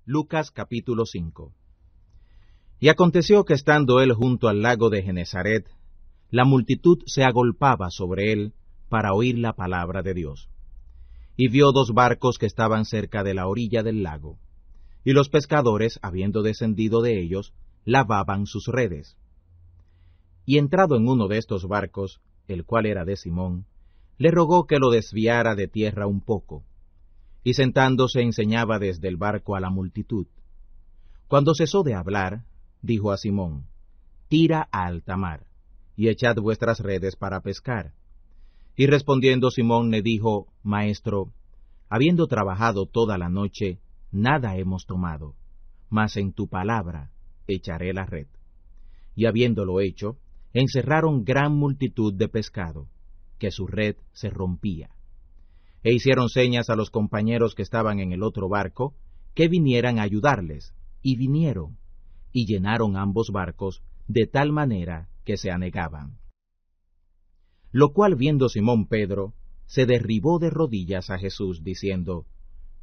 Lucas capítulo 5. Y aconteció que estando él junto al lago de Genesaret, la multitud se agolpaba sobre él para oír la palabra de Dios. Y vio dos barcos que estaban cerca de la orilla del lago, y los pescadores, habiendo descendido de ellos, lavaban sus redes. Y entrado en uno de estos barcos, el cual era de Simón, le rogó que lo desviara de tierra un poco, y sentándose enseñaba desde el barco a la multitud. Cuando cesó de hablar, dijo a Simón: Tira a alta mar, y echad vuestras redes para pescar. Y respondiendo Simón le dijo: Maestro, habiendo trabajado toda la noche, nada hemos tomado, mas en tu palabra echaré la red. Y habiéndolo hecho, encerraron gran multitud de pescado, que su red se rompía. E hicieron señas a los compañeros que estaban en el otro barco, que vinieran a ayudarles, y vinieron, y llenaron ambos barcos, de tal manera que se anegaban. Lo cual viendo Simón Pedro, se derribó de rodillas a Jesús, diciendo: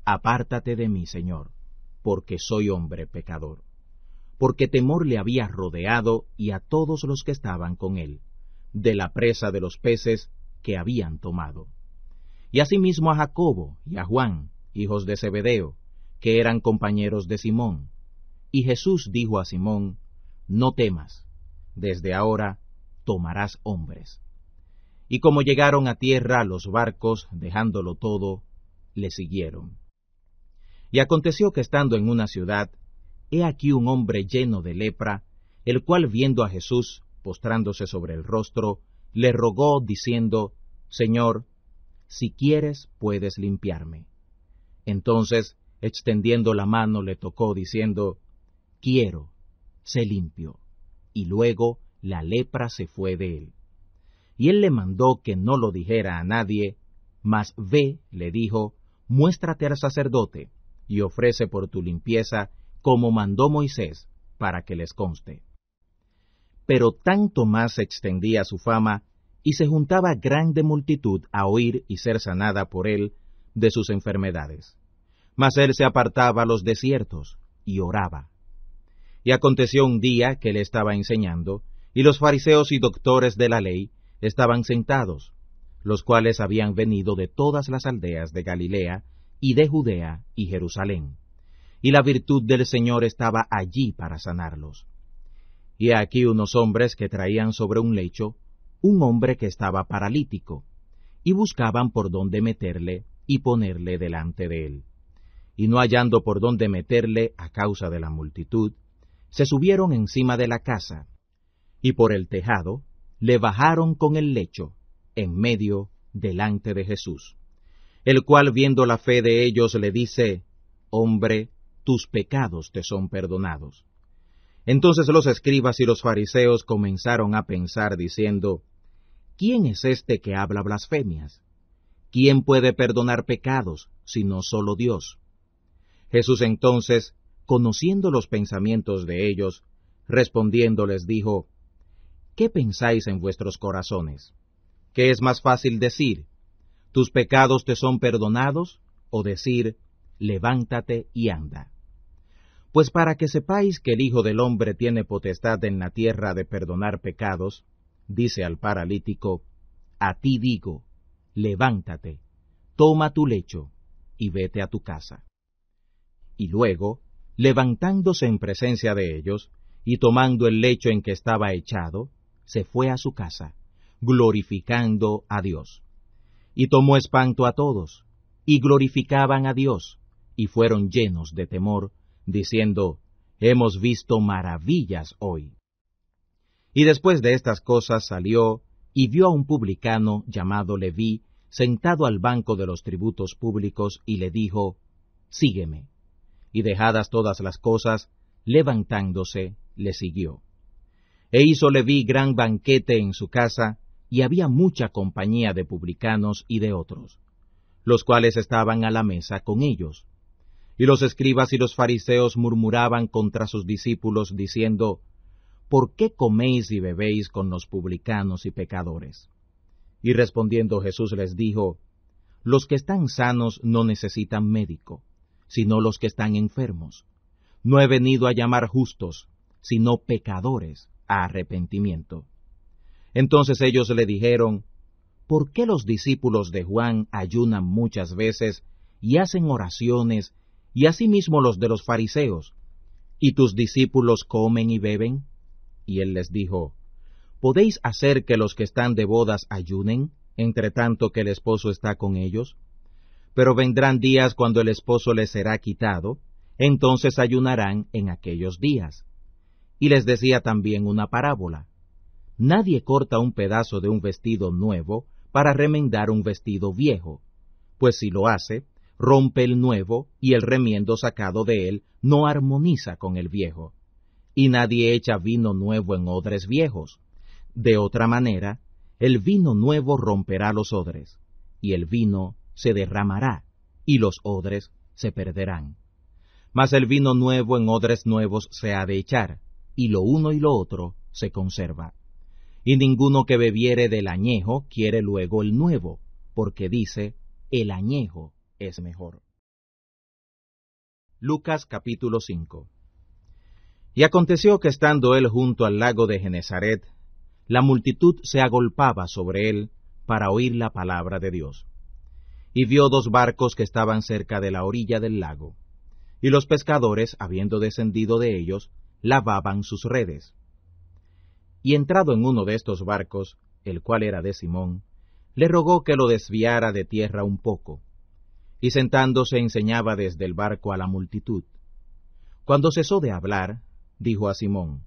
Apártate de mí, Señor, porque soy hombre pecador. Porque temor le había rodeado y a todos los que estaban con él, de la presa de los peces que habían tomado. Y asimismo a Jacobo y a Juan, hijos de Zebedeo, que eran compañeros de Simón. Y Jesús dijo a Simón: No temas, desde ahora tomarás hombres. Y como llegaron a tierra los barcos, dejándolo todo, le siguieron. Y aconteció que estando en una ciudad, he aquí un hombre lleno de lepra, el cual viendo a Jesús, postrándose sobre el rostro, le rogó, diciendo: Señor, si quieres, puedes limpiarme. Entonces, extendiendo la mano, le tocó, diciendo: Quiero, sé limpio. Y luego la lepra se fue de él. Y él le mandó que no lo dijera a nadie, mas ve, le dijo, muéstrate al sacerdote, y ofrece por tu limpieza, como mandó Moisés, para que les conste. Pero tanto más se extendía su fama, y se juntaba grande multitud a oír y ser sanada por él de sus enfermedades. Mas él se apartaba a los desiertos, y oraba. Y aconteció un día que él estaba enseñando, y los fariseos y doctores de la ley estaban sentados, los cuales habían venido de todas las aldeas de Galilea, y de Judea y Jerusalén. Y la virtud del Señor estaba allí para sanarlos. Y aquí unos hombres que traían sobre un lecho un hombre que estaba paralítico, y buscaban por dónde meterle y ponerle delante de él. Y no hallando por dónde meterle a causa de la multitud, se subieron encima de la casa, y por el tejado le bajaron con el lecho, en medio delante de Jesús. El cual, viendo la fe de ellos, le dice: Hombre, tus pecados te son perdonados. Entonces los escribas y los fariseos comenzaron a pensar, diciendo: ¿Quién es este que habla blasfemias? ¿Quién puede perdonar pecados, sino solo Dios? Jesús entonces, conociendo los pensamientos de ellos, respondiendo les dijo: ¿Qué pensáis en vuestros corazones? ¿Qué es más fácil decir: tus pecados te son perdonados? O decir: levántate y anda. Pues para que sepáis que el Hijo del Hombre tiene potestad en la tierra de perdonar pecados, dice al paralítico: a ti digo, levántate, toma tu lecho, y vete a tu casa. Y luego, levantándose en presencia de ellos, y tomando el lecho en que estaba echado, se fue a su casa, glorificando a Dios. Y tomó espanto a todos, y glorificaban a Dios, y fueron llenos de temor, diciendo: Hemos visto maravillas hoy. Y después de estas cosas salió, y vio a un publicano llamado Leví, sentado al banco de los tributos públicos, y le dijo: Sígueme. Y dejadas todas las cosas, levantándose, le siguió. E hizo Leví gran banquete en su casa, y había mucha compañía de publicanos y de otros, los cuales estaban a la mesa con ellos. Y los escribas y los fariseos murmuraban contra sus discípulos, diciendo: ¿Por qué coméis y bebéis con los publicanos y pecadores? Y respondiendo Jesús les dijo: Los que están sanos no necesitan médico, sino los que están enfermos. No he venido a llamar justos, sino pecadores a arrepentimiento. Entonces ellos le dijeron, ¿por qué los discípulos de Juan ayunan muchas veces y hacen oraciones, y asimismo los de los fariseos, y tus discípulos comen y beben? Y él les dijo, ¿podéis hacer que los que están de bodas ayunen, entre tanto que el esposo está con ellos? Pero vendrán días cuando el esposo les será quitado, entonces ayunarán en aquellos días. Y les decía también una parábola. Nadie corta un pedazo de un vestido nuevo para remendar un vestido viejo, pues si lo hace, rompe el nuevo, y el remiendo sacado de él no armoniza con el viejo. Y nadie echa vino nuevo en odres viejos. De otra manera, el vino nuevo romperá los odres, y el vino se derramará, y los odres se perderán. Mas el vino nuevo en odres nuevos se ha de echar, y lo uno y lo otro se conserva. Y ninguno que bebiere del añejo quiere luego el nuevo, porque dice, el añejo es mejor. Lucas capítulo 5. Y aconteció que estando él junto al lago de Genesaret, la multitud se agolpaba sobre él para oír la palabra de Dios. Y vio 2 barcos que estaban cerca de la orilla del lago, y los pescadores, habiendo descendido de ellos, lavaban sus redes. Y entrado en uno de estos barcos, el cual era de Simón, le rogó que lo desviara de tierra un poco, y sentándose enseñaba desde el barco a la multitud. Cuando cesó de hablar, dijo a Simón,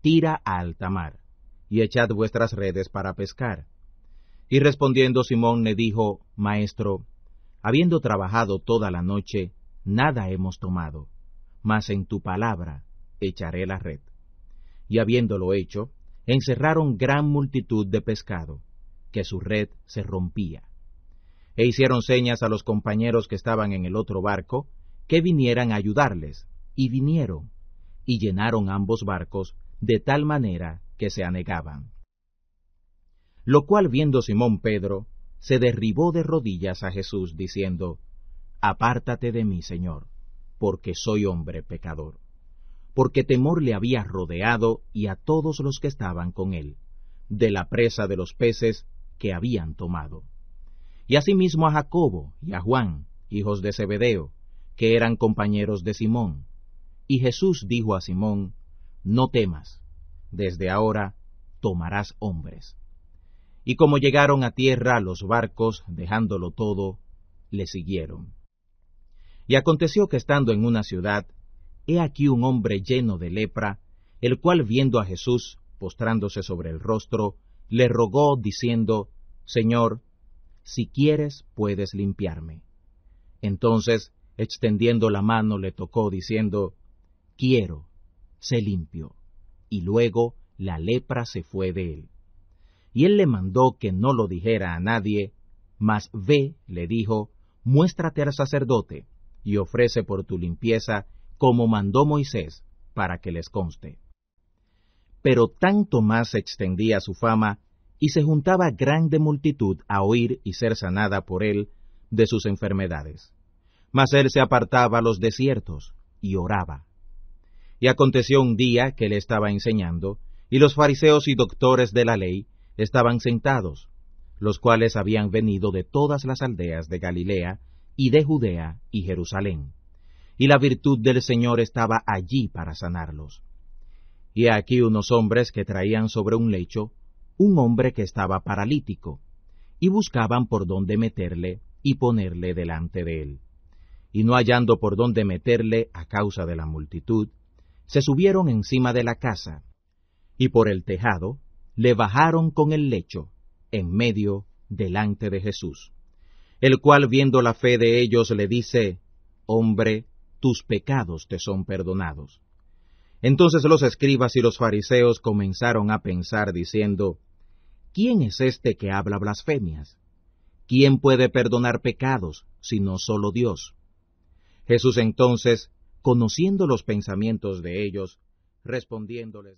tira a alta mar, y echad vuestras redes para pescar. Y respondiendo Simón le dijo, Maestro, habiendo trabajado toda la noche, nada hemos tomado, mas en tu palabra echaré la red. Y habiéndolo hecho, encerraron gran multitud de pescado, que su red se rompía. E hicieron señas a los compañeros que estaban en el otro barco, que vinieran a ayudarles, y vinieron, y llenaron ambos barcos, de tal manera que se anegaban. Lo cual viendo Simón Pedro, se derribó de rodillas a Jesús, diciendo, Apártate de mí, Señor, porque soy hombre pecador. Porque temor le había rodeado y a todos los que estaban con él, de la presa de los peces que habían tomado. Y asimismo a Jacobo y a Juan, hijos de Zebedeo, que eran compañeros de Simón. Y Jesús dijo a Simón, No temas, desde ahora tomarás hombres. Y como llegaron a tierra los barcos, dejándolo todo, le siguieron. Y aconteció que estando en una ciudad, he aquí un hombre lleno de lepra, el cual viendo a Jesús, postrándose sobre el rostro, le rogó, diciendo, Señor, si quieres, puedes limpiarme. Entonces, extendiendo la mano, le tocó, diciendo, Quiero, sé limpio. Y luego la lepra se fue de él. Y él le mandó que no lo dijera a nadie, mas ve, le dijo, muéstrate al sacerdote, y ofrece por tu limpieza, como mandó Moisés, para que les conste. Pero tanto más se extendía su fama, y se juntaba grande multitud a oír y ser sanada por él de sus enfermedades. Mas él se apartaba a los desiertos, y oraba. Y aconteció un día que él estaba enseñando, y los fariseos y doctores de la ley estaban sentados, los cuales habían venido de todas las aldeas de Galilea, y de Judea y Jerusalén. Y la virtud del Señor estaba allí para sanarlos. Y aquí unos hombres que traían sobre un lecho un hombre que estaba paralítico, y buscaban por dónde meterle y ponerle delante de él. Y no hallando por dónde meterle a causa de la multitud, se subieron encima de la casa, y por el tejado le bajaron con el lecho, en medio delante de Jesús, el cual viendo la fe de ellos le dice, Hombre, tus pecados te son perdonados. Entonces los escribas y los fariseos comenzaron a pensar, diciendo, ¿quién es este que habla blasfemias? ¿Quién puede perdonar pecados, sino solo Dios? Jesús entonces, conociendo los pensamientos de ellos, respondiéndoles,